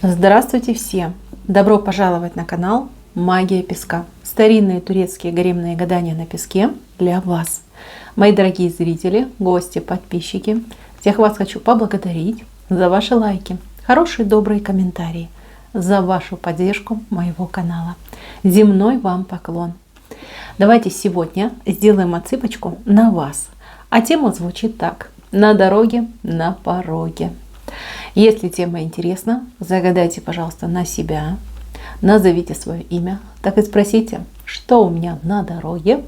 Здравствуйте все! Добро пожаловать на канал Магия Песка. Старинные турецкие гаремные гадания на песке для вас. Мои дорогие зрители, гости, подписчики, всех вас хочу поблагодарить за ваши лайки, хорошие добрые комментарии, за вашу поддержку моего канала. Земной вам поклон. Давайте сегодня сделаем отсыпочку на вас. А тема звучит так: на дороге, на пороге. Если тема интересна, загадайте, пожалуйста, на себя, назовите свое имя, так и спросите, что у меня на дороге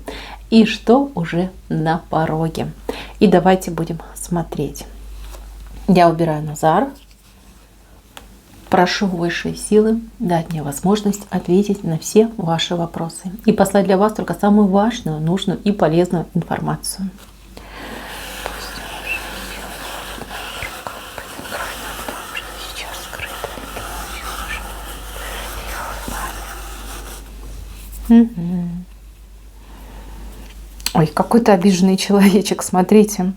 и что уже на пороге. И давайте будем смотреть. Я убираю Назар. Прошу высшие силы дать мне возможность ответить на все ваши вопросы и послать для вас только самую важную, нужную и полезную информацию. Ой, какой-то обиженный человечек, смотрите.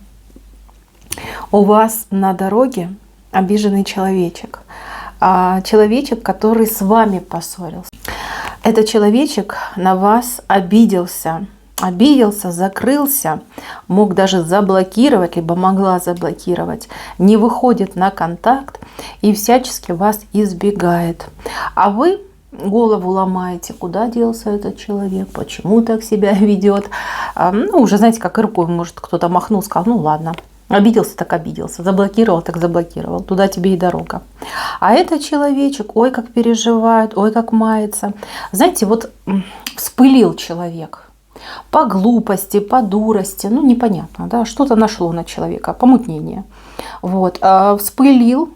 У вас на дороге обиженный человечек. Человечек, который с вами поссорился. Этот человечек на вас обиделся, закрылся, мог даже заблокировать, либо могла заблокировать, не выходит на контакт и всячески вас избегает. А вы голову ломаете, куда делся этот человек, почему так себя ведет. Ну, уже знаете, как рукой, может, кто-то махнул, сказал, ну ладно, обиделся так обиделся, заблокировал так заблокировал, туда тебе и дорога. А этот человечек, ой, как переживает, ой, как мается. Знаете, вот вспылил человек по глупости, по дурости, ну непонятно, да, что-то нашло на человека, помутнение. Вот, вспылил,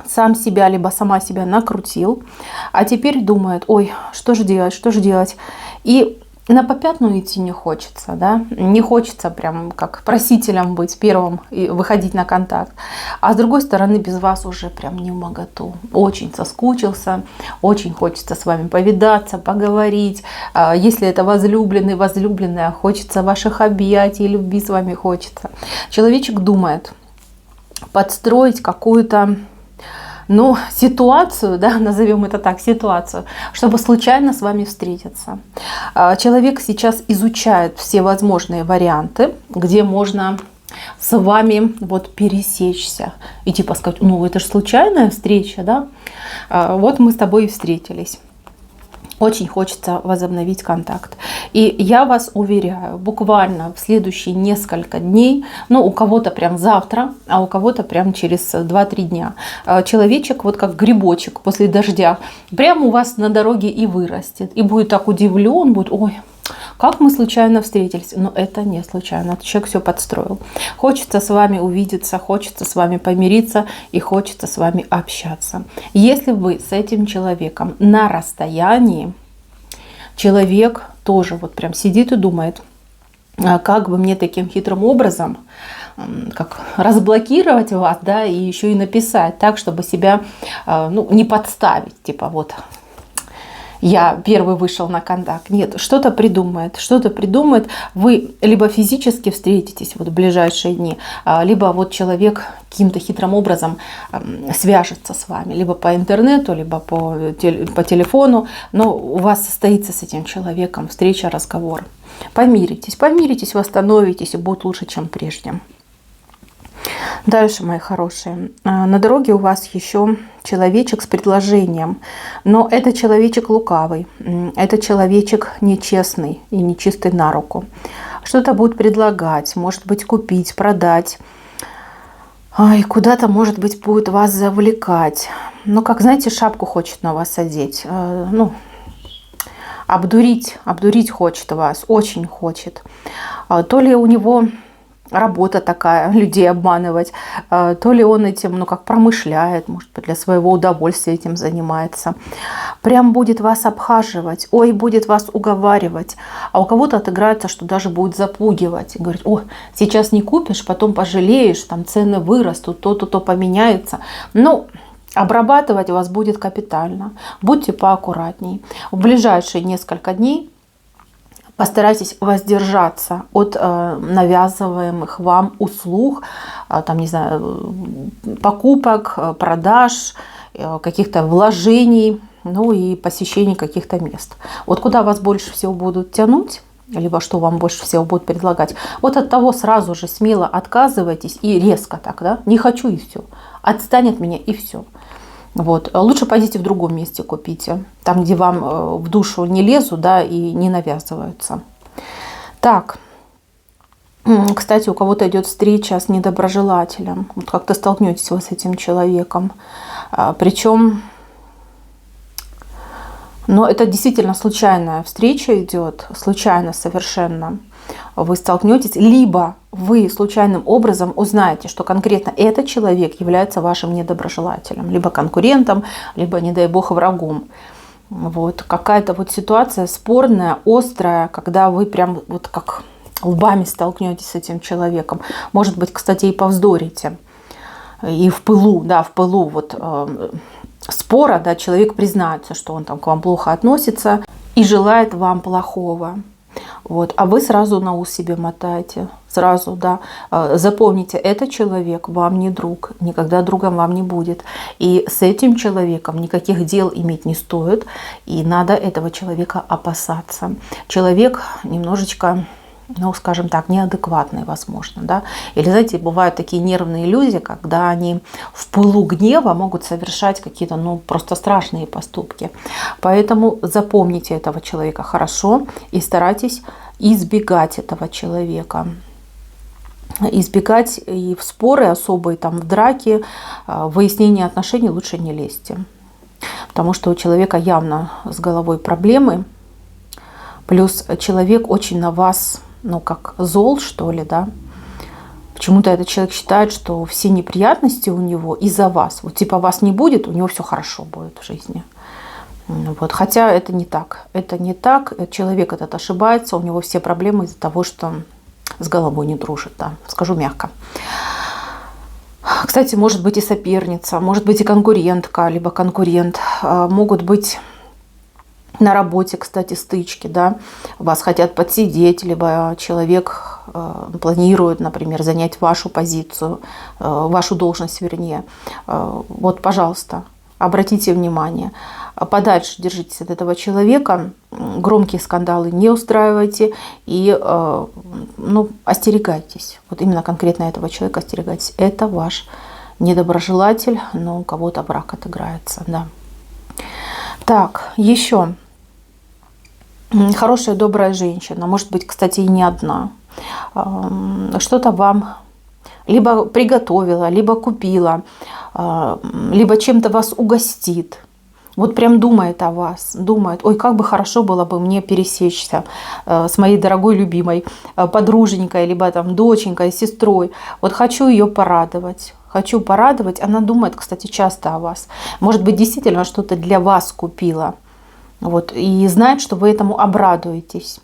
сам себя, либо сама себя накрутил, а теперь думает, ой, что же делать. И на попятную идти не хочется, да, не хочется прям как просителем быть первым и выходить на контакт. А с другой стороны, без вас уже прям не вмоготу. Очень соскучился, очень хочется с вами повидаться, поговорить. Если это возлюбленный, возлюбленная, хочется ваших объятий, любви с вами хочется. Человечек думает подстроить какую-то, ну, ситуацию, да, назовем это так, ситуацию, чтобы случайно с вами встретиться. Человек сейчас изучает все возможные варианты, где можно с вами вот пересечься. И типа сказать, ну, это же случайная встреча, да? Вот мы с тобой и встретились. Очень хочется возобновить контакт. И я вас уверяю, буквально в следующие несколько дней, ну у кого-то прям завтра, а у кого-то прям через 2-3 дня, человечек вот как грибочек после дождя прямо у вас на дороге и вырастет. И будет так удивлен, будет, ой, как мы случайно встретились. Но это не случайно, этот человек все подстроил. Хочется с вами увидеться, хочется с вами помириться и хочется с вами общаться. Если вы с этим человеком на расстоянии, человек тоже вот прям сидит и думает, как бы мне таким хитрым образом как разблокировать вас, да, и еще и написать так, чтобы себя, ну, не подставить, типа вот я первый вышел на контакт. Нет, что-то придумает. Вы либо физически встретитесь вот в ближайшие дни, либо вот человек каким-то хитрым образом свяжется с вами. Либо по интернету, либо по телефону. Но у вас состоится с этим человеком встреча, разговор. Помиритесь, восстановитесь и будет лучше, чем прежде. Дальше, мои хорошие, на дороге у вас еще человечек с предложением, но это человечек лукавый, это человечек нечестный и нечистый на руку. Что-то будет предлагать, может быть, купить, продать, и куда-то, может быть, будет вас завлекать. Ну, как, знаете, шапку хочет на вас одеть, ну, обдурить хочет вас, очень хочет. То ли у него работа такая, людей обманывать, то ли он этим, ну, как промышляет, может быть, для своего удовольствия этим занимается. Прям будет вас обхаживать, ой, будет вас уговаривать. А у кого-то отыграется, что даже будет запугивать. И говорит, о, сейчас не купишь, потом пожалеешь, там цены вырастут, то поменяется. Ну, обрабатывать вас будет капитально. Будьте поаккуратней. В ближайшие несколько дней Постарайтесь воздержаться от навязываемых вам услуг, там, не знаю, покупок, продаж каких-то вложений, ну и посещений каких-то мест. Вот куда вас больше всего будут тянуть, либо что вам больше всего будут предлагать, вот от того сразу же смело отказывайтесь и резко так, да, не хочу и все, отстань от меня и все. Вот. Лучше пойдите в другом месте купите, там, где вам в душу не лезут, да, и не навязываются. Так, кстати, у кого-то идет встреча с недоброжелателем, вот как-то столкнетесь вы с этим человеком, причем... Но это действительно случайная встреча идет, случайно совершенно вы столкнетесь, либо вы случайным образом узнаете, что конкретно этот человек является вашим недоброжелателем, либо конкурентом, либо, не дай бог, врагом. Вот. Какая-то вот ситуация спорная, острая, когда вы прям вот как лбами столкнетесь с этим человеком. Может быть, кстати, и повздорите. И в пылу, да, в пылу вот... спора, да, человек признается, что он там к вам плохо относится и желает вам плохого. Вот. А вы сразу на ус себе мотаете. Сразу, да. Запомните, этот человек вам не друг, никогда другом вам не будет. И с этим человеком никаких дел иметь не стоит. И надо этого человека опасаться. Человек немножечко... ну, скажем так, неадекватные, возможно, да. Или, знаете, бывают такие нервные люди, когда они в пылу гнева могут совершать какие-то, ну, просто страшные поступки. Поэтому запомните этого человека хорошо и старайтесь избегать этого человека. Избегать и в споры особые, там, в драки, в выяснение отношений лучше не лезьте. Потому что у человека явно с головой проблемы. Плюс человек очень на вас... ну, как зол, что ли, да. Почему-то этот человек считает, что все неприятности у него из-за вас. Вот типа вас не будет, у него все хорошо будет в жизни. Вот. Хотя это не так. Это не так. Человек этот ошибается, у него все проблемы из-за того, что с головой не дружит, да. Скажу мягко. Кстати, может быть и соперница, может быть и конкурентка, либо конкурент. Могут быть... на работе, кстати, стычки, да, вас хотят подсидеть, либо человек планирует, например, занять вашу позицию, вашу должность, вернее. Вот, пожалуйста, обратите внимание, подальше держитесь от этого человека, громкие скандалы не устраивайте и, ну, остерегайтесь. Вот именно конкретно этого человека остерегайтесь. Это ваш недоброжелатель, но у кого-то враг отыграется, да. Так, еще... хорошая, добрая женщина, может быть, кстати, и не одна, что-то вам либо приготовила, либо купила, либо чем-то вас угостит. Вот прям думает о вас, думает, ой, как бы хорошо было бы мне пересечься с моей дорогой любимой подруженькой, либо там доченькой, сестрой. Вот хочу ее порадовать. Хочу порадовать. Она думает, кстати, часто о вас. Может быть, действительно что-то для вас купила. Вот, и знает, что вы этому обрадуетесь.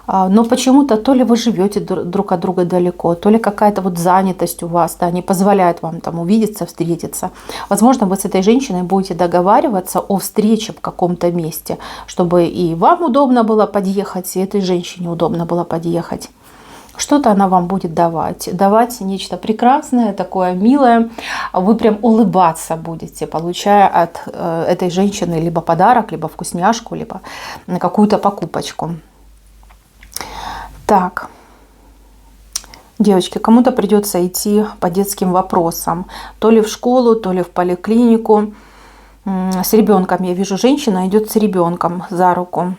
Но почему-то то ли вы живете друг от друга далеко, то ли какая-то вот занятость у вас, да, не позволяет вам там увидеться, встретиться. Возможно, вы с этой женщиной будете договариваться о встрече в каком-то месте, чтобы и вам удобно было подъехать, и этой женщине удобно было подъехать. Что-то она вам будет давать. Давать нечто прекрасное, такое милое. Вы прям улыбаться будете, получая от этой женщины либо подарок, либо вкусняшку, либо какую-то покупочку. Так, девочки, кому-то придется идти по детским вопросам. То ли в школу, то ли в поликлинику. С ребенком, я вижу, женщина идет с ребенком за руку.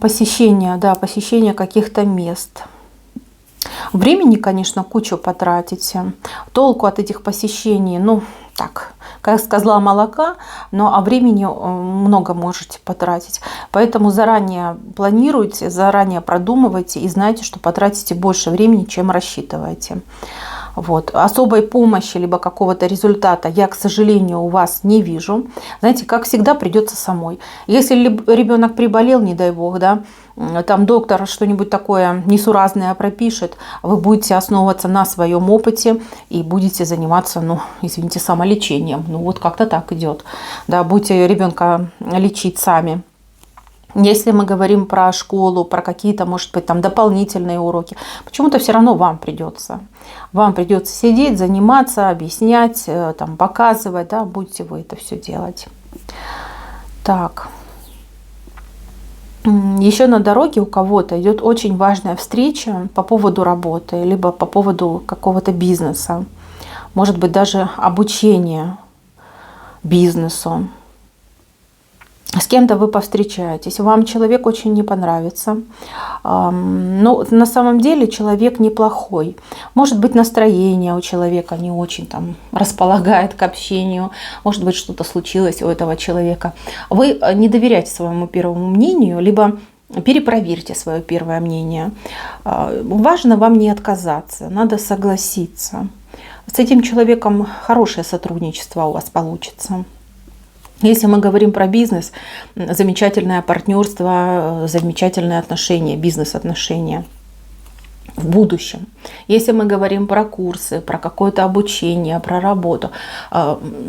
Посещение, да, посещение каких-то мест. Времени, конечно, кучу потратите. Толку от этих посещений, ну, так, как с козла молока, но времени много можете потратить. Поэтому заранее планируйте, заранее продумывайте и знайте, что потратите больше времени, чем рассчитываете. Вот. Особой помощи либо какого-то результата я, к сожалению, у вас не вижу. Знаете, как всегда, придется самой. Если ребенок приболел, не дай бог, да, там доктор что-нибудь такое несуразное пропишет, вы будете основываться на своем опыте и будете заниматься, ну, извините, самолечением. Ну, вот как-то так идет. Да, будете ребенка лечить сами. Если мы говорим про школу, про какие-то, может быть, там дополнительные уроки, почему-то все равно вам придется. Вам придется сидеть, заниматься, объяснять, там, показывать, да, будете вы это все делать. Так. Еще на дороге у кого-то идет очень важная встреча по поводу работы, либо по поводу какого-то бизнеса. Может быть, даже обучения бизнесу. С кем-то вы повстречаетесь, вам человек очень не понравится. Но на самом деле человек неплохой. Может быть, настроение у человека не очень там располагает к общению. Может быть, что-то случилось у этого человека. Вы не доверяете своему первому мнению, либо перепроверьте свое первое мнение. Важно вам не отказаться, надо согласиться. С этим человеком хорошее сотрудничество у вас получится. Если мы говорим про бизнес, замечательное партнерство, замечательные отношения, бизнес-отношения в будущем. Если мы говорим про курсы, про какое-то обучение, про работу,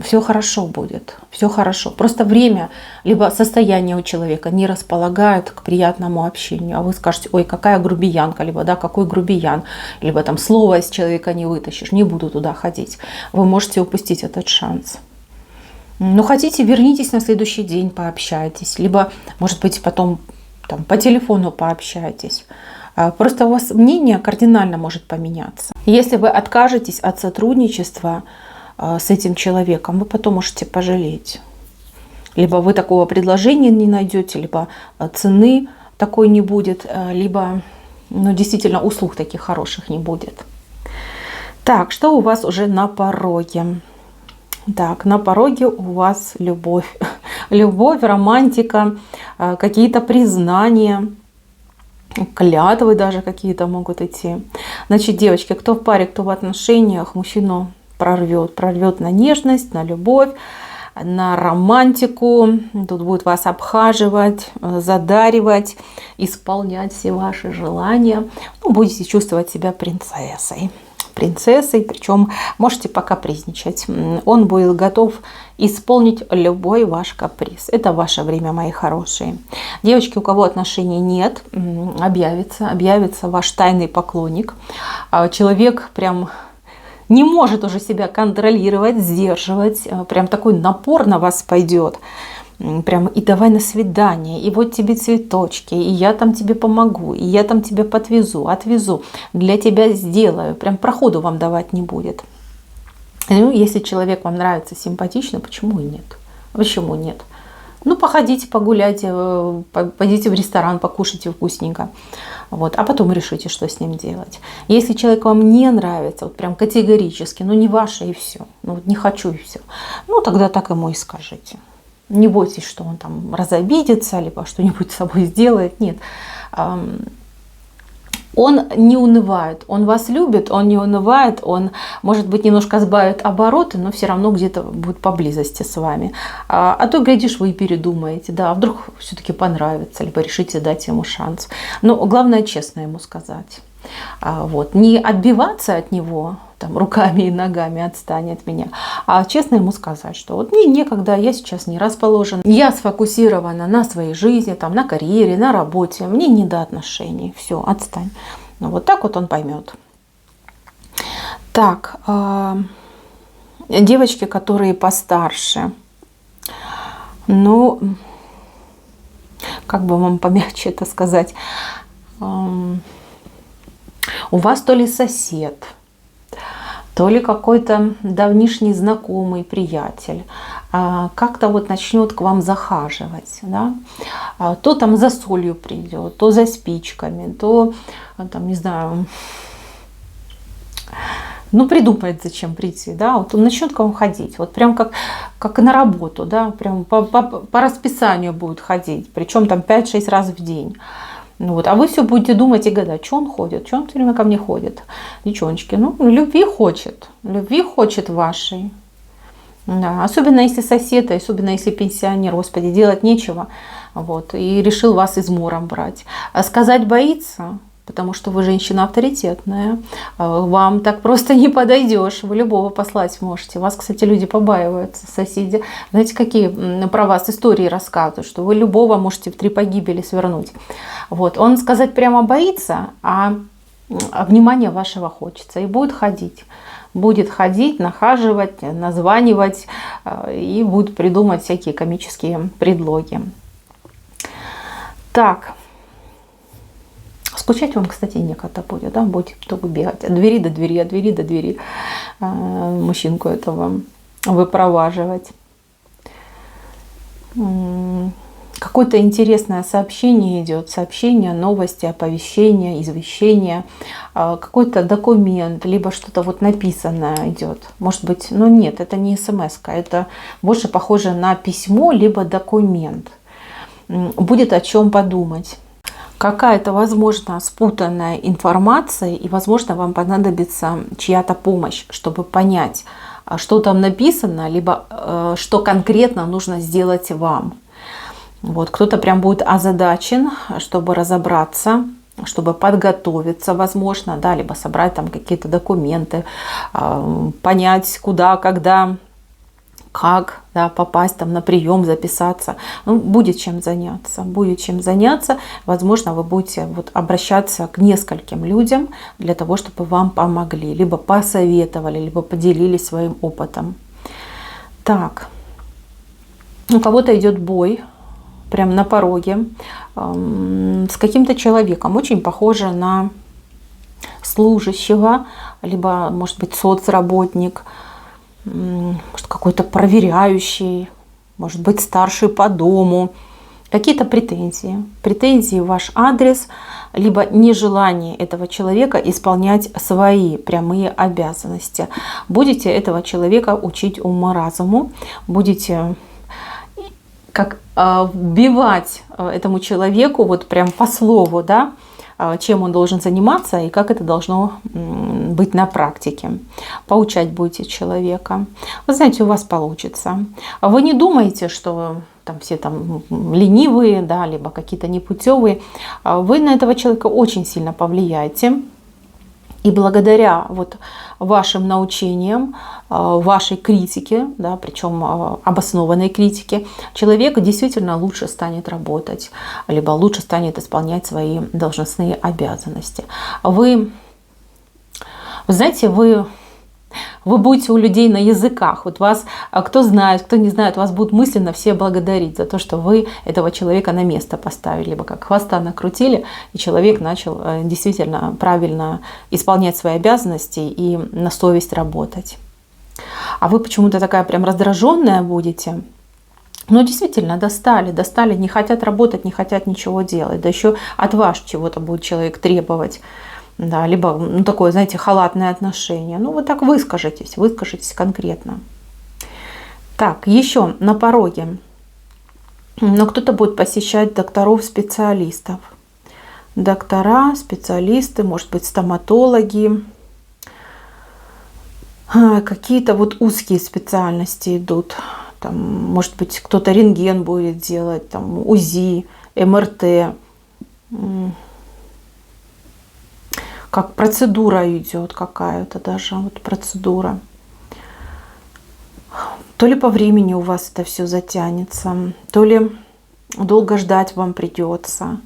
все хорошо будет, все хорошо. Просто время, либо состояние у человека не располагает к приятному общению, а вы скажете: ой, какая грубиянка, либо да, какой грубиян, либо там слово из человека не вытащишь, не буду туда ходить. Вы можете упустить этот шанс. Ну, хотите, вернитесь на следующий день, пообщайтесь. Либо, может быть, потом там, по телефону пообщайтесь. Просто у вас мнение кардинально может поменяться. Если вы откажетесь от сотрудничества с этим человеком, вы потом можете пожалеть. Либо вы такого предложения не найдете, либо цены такой не будет, либо действительно услуг таких хороших не будет. Так, что у вас уже на пороге? Так, на пороге у вас любовь. Любовь, романтика, какие-то признания, клятвы даже какие-то могут идти. Значит, девочки, кто в паре, кто в отношениях, мужчину прорвет. Прорвет на нежность, на любовь, на романтику. Тут будет вас обхаживать, задаривать, исполнять все ваши желания. Ну, будете чувствовать себя принцессой. Причем можете покапризничать. Он будет готов исполнить любой ваш каприз. Это ваше время, мои хорошие. Девочки, у кого отношений нет, объявится ваш тайный поклонник. Человек прям не может уже себя контролировать, сдерживать. Прям такой напор на вас пойдет. Прям и давай на свидание, и вот тебе цветочки, и я там тебе помогу, и я там тебя подвезу, отвезу, для тебя сделаю. Прям проходу вам давать не будет. Ну, если человек вам нравится, симпатично, почему и нет? Почему нет? Ну, походите, погуляйте, пойдите в ресторан, покушайте вкусненько. Вот, а потом решите, что с ним делать. Если человек вам не нравится, вот прям категорически, ну не ваше и все, ну вот не хочу и все, ну тогда так ему и скажите. Не бойтесь, что он там разобидится, либо что-нибудь с собой сделает. Нет. Он не унывает. Он вас любит, он не унывает. Он, может быть, немножко сбавит обороты, но все равно где-то будет поблизости с вами. А то, глядишь, вы и передумаете. Да, а вдруг все-таки понравится, либо решите дать ему шанс. Но главное, честно ему сказать. Вот. Не отбиваться от него там, руками и ногами, отстань от меня, а честно ему сказать, что вот мне некогда, я сейчас не расположена, я сфокусирована на своей жизни, там, на карьере, на работе, мне не до отношений, все, отстань. Ну, вот так вот он поймет. Так, девочки, которые постарше, ну, как бы вам помягче это сказать, у вас то ли сосед, то ли какой-то давнишний знакомый, приятель, как-то вот начнет к вам захаживать, да? То там за солью придет, то за спичками, то там, не знаю, ну придумает, зачем прийти, да? Вот он начнет к вам ходить, вот прям как на работу, да? Прям по расписанию будет ходить, причем там 5-6 раз в день. Ну вот, а вы все будете думать и гадать, что он ходит, что он все время ко мне ходит. Девчоночки, ну, любви хочет вашей. Да, особенно если сосед, особенно если пенсионер, господи, делать нечего. Вот, и решил вас измором брать. А сказать боится, потому что вы женщина авторитетная, вам так просто не подойдешь, вы любого послать можете. Вас, кстати, люди побаиваются, соседи. Знаете, какие про вас истории рассказывают, что вы любого можете в 3 погибели свернуть. Вот. Он сказать прямо боится, а внимания вашего хочется и будет ходить. Будет ходить, нахаживать, названивать и будет придумать всякие комические предлоги. Так. Скучать вам, кстати, некогда будет, да, будете только бегать от двери до двери, от двери до двери, мужчинку этого выпроваживать. Какое-то интересное сообщение идет, сообщение, новости, оповещение, извещение, какой-то документ, либо что-то вот написанное идет. Может быть, но нет, это не смс-ка, это больше похоже на письмо, либо документ. Будет о чем подумать. Какая-то, возможно, спутанная информация, и, возможно, вам понадобится чья-то помощь, чтобы понять, что там написано, либо что конкретно нужно сделать вам. Вот, кто-то прям будет озадачен, чтобы разобраться, чтобы подготовиться, возможно, да, либо собрать там какие-то документы, понять, куда, когда, как, да, попасть там на прием, записаться. Ну, будет чем заняться, будет чем заняться. Возможно, вы будете вот обращаться к нескольким людям для того, чтобы вам помогли, либо посоветовали, либо поделились своим опытом. Так, у кого-то идет бой, прям на пороге, с каким-то человеком, очень похоже на служащего, либо, может быть, соцработник, может, какой-то проверяющий, может быть, старший по дому. Какие-то претензии. Претензии в ваш адрес, либо нежелание этого человека исполнять свои прямые обязанности. Будете этого человека учить уму-разуму, будете как вбивать этому человеку вот прям по слову, да, чем он должен заниматься и как это должно быть на практике. Поучать будете человека. Вы знаете, у вас получится. Вы не думаете, что там все там ленивые, да, либо какие-то непутевые. Вы на этого человека очень сильно повлияете. И благодаря вот вашим научениям, вашей критике, да, причем обоснованной критике, человек действительно лучше станет работать, либо лучше станет исполнять свои должностные обязанности. Вы знаете, вы будете у людей на языках. Вот вас, кто знает, кто не знает, вас будут мысленно все благодарить за то, что вы этого человека на место поставили, либо как хвоста накрутили, и человек начал действительно правильно исполнять свои обязанности и на совесть работать. А вы почему-то такая прям раздраженная будете. Но действительно достали, не хотят работать, не хотят ничего делать. Да еще от вас чего-то будет человек требовать. Да, либо такое, знаете, халатное отношение. Ну, вы так выскажитесь конкретно. Так, еще на пороге. Но кто-то будет посещать докторов-специалистов. Доктора, специалисты, может быть, стоматологи. Какие-то вот узкие специальности идут. Там, может быть, кто-то рентген будет делать, там, УЗИ, МРТ. Как процедура идет какая-то даже, вот процедура. То ли по времени у вас это все затянется, то ли долго ждать вам придется.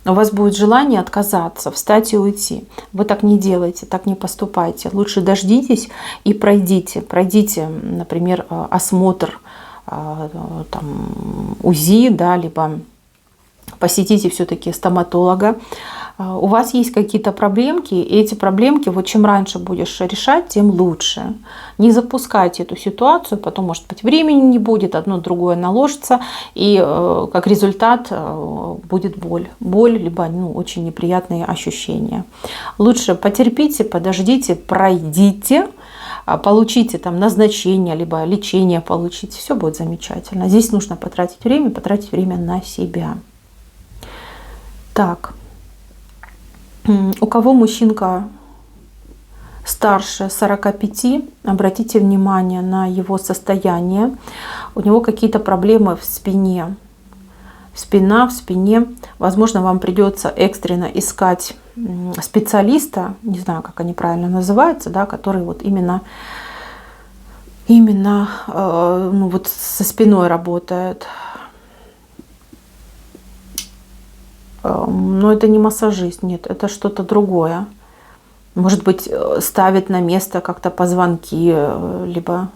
У вас будет желание отказаться, встать и уйти. Вы так не делайте, так не поступайте. Лучше дождитесь и пройдите. Пройдите, например, осмотр там, УЗИ, да, либо посетите все-таки стоматолога. У вас есть какие-то проблемки, и эти проблемки, вот чем раньше будешь решать, тем лучше. Не запускайте эту ситуацию, потом, может быть, времени не будет, одно другое наложится, и как результат будет боль. Боль, либо очень неприятные ощущения. Лучше потерпите, подождите, пройдите, получите там назначение, либо лечение получите, все будет замечательно. Здесь нужно потратить время на себя. Так. У кого мужчинка старше 45, обратите внимание на его состояние. У него какие-то проблемы в спине. Спина в спине. Возможно, вам придется экстренно искать специалиста, не знаю, как они правильно называются, да, который вот именно ну, вот со спиной работает. Но это не массажист, нет, это что-то другое. Может быть, ставит на место как-то позвонки, либо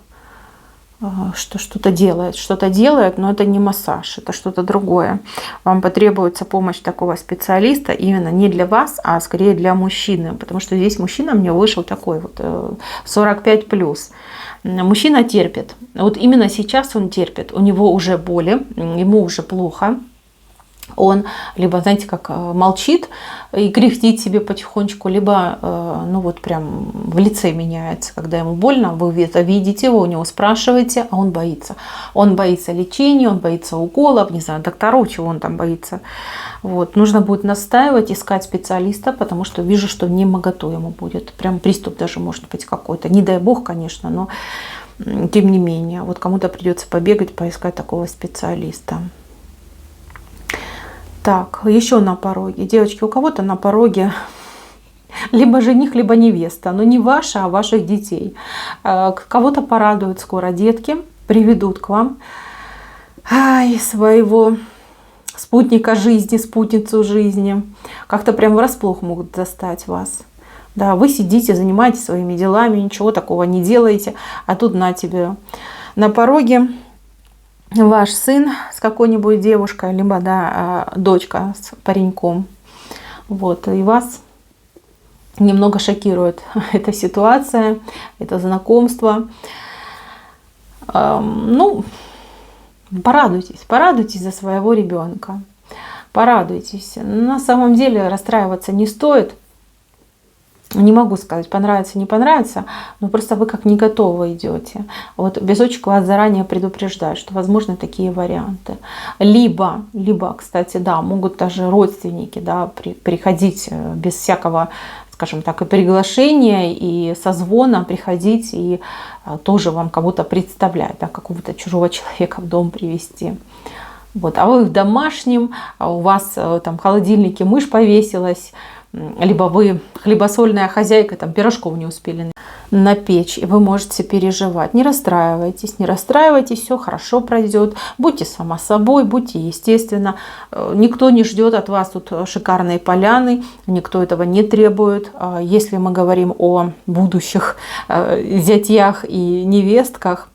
что-то делает, но это не массаж, это что-то другое. Вам потребуется помощь такого специалиста именно не для вас, а скорее для мужчины, потому что здесь мужчина мне вышел такой вот 45+. Мужчина терпит. Вот именно сейчас он терпит. У него уже боли, ему уже плохо. Он либо, знаете, как молчит и кряхтит себе потихонечку, либо, ну вот прям в лице меняется, когда ему больно, вы это видите, вы у него спрашиваете, а он боится. Он боится лечения, он боится уколов, не знаю, докторов, чего он там боится. Вот. Нужно будет настаивать, искать специалиста, потому что вижу, что не моготу ему будет. Прям приступ даже может быть какой-то. Не дай бог, конечно, но тем не менее. Вот кому-то придется побегать, поискать такого специалиста. Так, еще на пороге. Девочки, у кого-то на пороге либо жених, либо невеста. Но не ваша, а ваших детей. Кого-то порадуют скоро детки, приведут к вам своего спутника жизни, спутницу жизни. Как-то прям врасплох могут застать вас. Да, вы сидите, занимаетесь своими делами, ничего такого не делаете. А тут на тебе на пороге ваш сын с какой-нибудь девушкой, либо да, дочка с пареньком. Вот, и вас немного шокирует эта ситуация, это знакомство. Ну, порадуйтесь за своего ребенка. Порадуйтесь. На самом деле расстраиваться не стоит. Не могу сказать, понравится, не понравится, но просто вы как не готовы идете. Вот безочек вас заранее предупреждает, что возможны такие варианты. Либо, кстати, да, могут даже родственники, да, приходить без всякого, скажем так, и приглашения, и созвона приходить, и тоже вам кого-то представлять, да, какого-то чужого человека в дом привести. Вот. А вы в домашнем, у вас там в холодильнике мышь повесилась, либо вы хлебосольная хозяйка, там пирожков не успели напечь, и вы можете переживать. Не расстраивайтесь, все хорошо пройдет. Будьте сама собой, будьте естественно. Никто не ждет от вас тут шикарной поляны, никто этого не требует. Если мы говорим о будущих зятьях и невестках,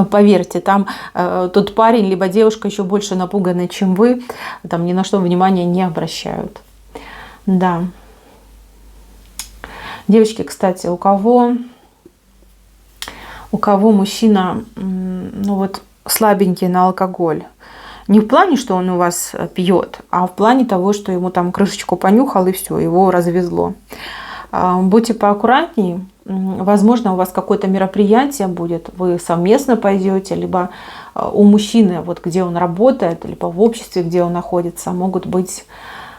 поверьте, там тот парень либо девушка еще больше напуганы, чем вы, там ни на что внимания не обращают. Да. Девочки, кстати, у кого мужчина, ну вот, слабенький на алкоголь, не в плане, что он у вас пьет, а в плане того, что ему там крышечку понюхал и все, его развезло. Будьте поаккуратнее. Возможно, у вас какое-то мероприятие будет, вы совместно пойдете, либо у мужчины, вот где он работает, либо в обществе, где он находится, могут быть,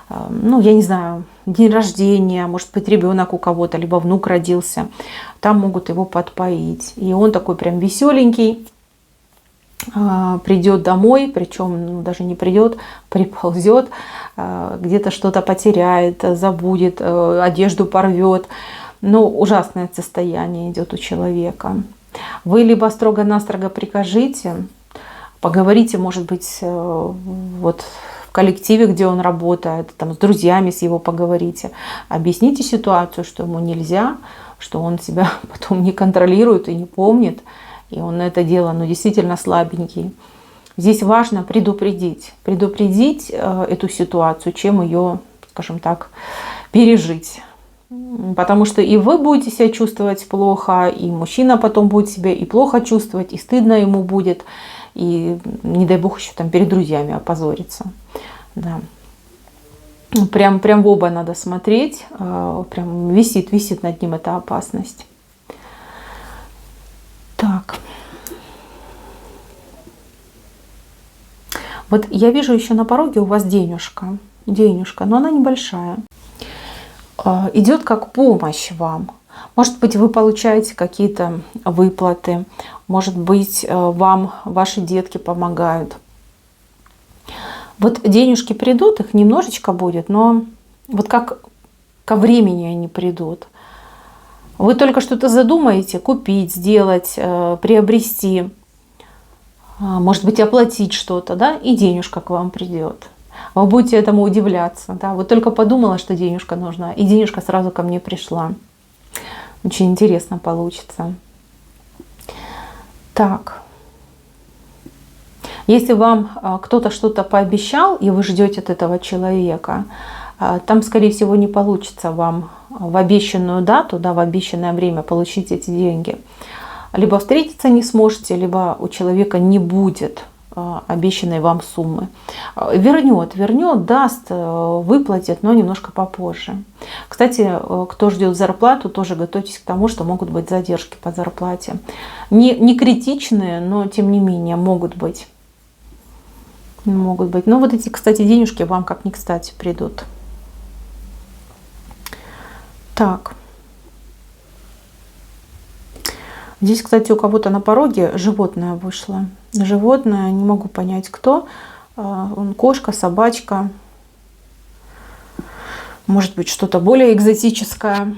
ну, я не знаю, день рождения, может быть, ребенок у кого-то, либо внук родился, там могут его подпоить. И он такой прям веселенький, придет домой, причем даже не придет, приползет, где-то что-то потеряет, забудет, одежду порвет. Ну, ужасное состояние идет у человека. Вы либо строго-настрого прикажите, поговорите, может быть, вот в коллективе, где он работает, там с друзьями с его поговорите, объясните ситуацию, что ему нельзя, что он себя потом не контролирует и не помнит, и он на это дело, ну, действительно слабенький. Здесь важно предупредить эту ситуацию, чем ее, скажем так, пережить. Потому что и вы будете себя чувствовать плохо, и мужчина потом будет себя и плохо чувствовать, и стыдно ему будет, и не дай бог еще там перед друзьями опозориться. Да. Прям в оба надо смотреть, прям висит над ним эта опасность. Так. Вот я вижу еще на пороге у вас денежка, но она небольшая. Идет как помощь вам. Может быть, вы получаете какие-то выплаты, может быть, вам ваши детки помогают. Вот денежки придут, их немножечко будет, но Вот как ко времени они придут. Вы только что-то задумаете, купить, сделать, приобрести, может быть, оплатить что-то, да, и денежка к вам придет. Вы будете этому удивляться, да, вот только подумала, что денежка нужна, и денежка сразу ко мне пришла. Очень интересно получится. Так. Если вам кто-то что-то пообещал, и вы ждете от этого человека, там, скорее всего, не получится вам в обещанную дату, да, в обещанное время получить эти деньги. Либо встретиться не сможете, либо у человека не будет обещанной вам суммы. Вернет, даст, выплатит, но немножко попозже. Кстати, кто ждет зарплату, тоже готовьтесь к тому, что могут быть задержки по зарплате. Не критичные, но тем не менее могут быть. Могут быть. Но вот эти, кстати, денежки вам как ни кстати придут. Так. Здесь, кстати, у кого-то на пороге животное вышло. Животное, не могу понять кто. Кошка, собачка. Может быть, что-то более экзотическое.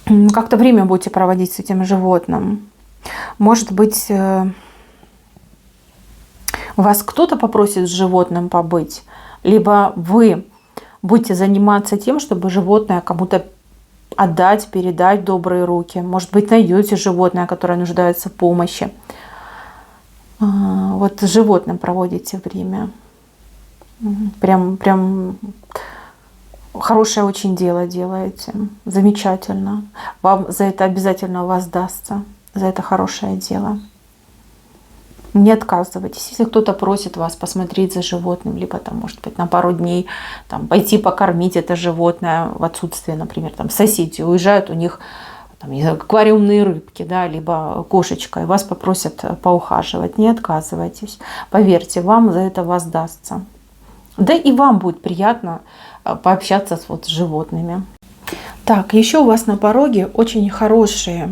Как-то время будете проводить с этим животным. Может быть, вас кто-то попросит с животным побыть, либо вы будете заниматься тем, чтобы животное кому-то отдать, передать в добрые руки. Может быть, найдете животное, которое нуждается в помощи. Вот с животным проводите время. Прям хорошее очень дело делаете. Замечательно. Вам за это обязательно воздастся. За это хорошее дело. Не отказывайтесь. Если кто-то просит вас посмотреть за животным, либо там, может быть, на пару дней там, пойти покормить это животное в отсутствие, например, там соседи уезжают, у них там, аквариумные рыбки, да, либо кошечка, и вас попросят поухаживать, не отказывайтесь. Поверьте, вам за это воздастся. Да и вам будет приятно пообщаться с животными. Так, еще у вас на пороге очень хорошие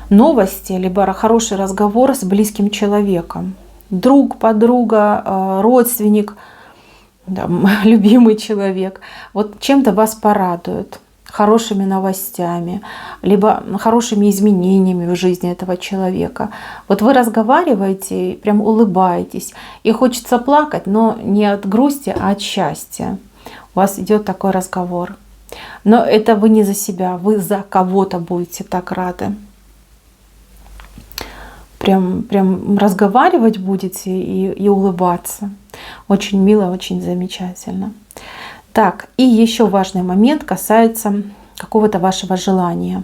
новости, либо хороший разговор с близким человеком. Друг, подруга, родственник, да, любимый человек. Вот чем-то вас порадует. Хорошими новостями, либо хорошими изменениями в жизни этого человека. Вот вы разговариваете, прям улыбаетесь, и хочется плакать, но не от грусти, а от счастья. У вас идет такой разговор. Но это вы не за себя, вы за кого-то будете так рады. Прям разговаривать будете и улыбаться. Очень мило, очень замечательно. Так, и еще важный момент касается какого-то вашего желания.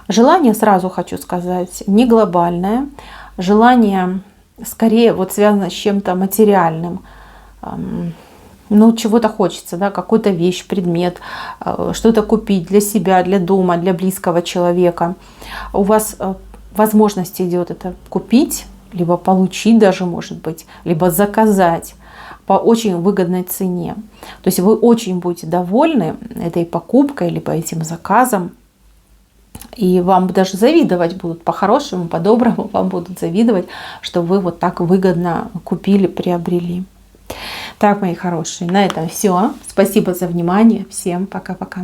Желание, сразу хочу сказать, не глобальное. Желание скорее вот связано с чем-то материальным. Ну, чего-то хочется, да, какую-то вещь, предмет, что-то купить для себя, для дома, для близкого человека. У вас возможность идет это купить, либо получить даже, может быть, либо заказать по очень выгодной цене. То есть вы очень будете довольны этой покупкой, либо этим заказом. И вам даже завидовать будут по-хорошему, по-доброму вам будут завидовать, что вы вот так выгодно купили, приобрели. Так, мои хорошие, на этом все. Спасибо за внимание. Всем пока-пока.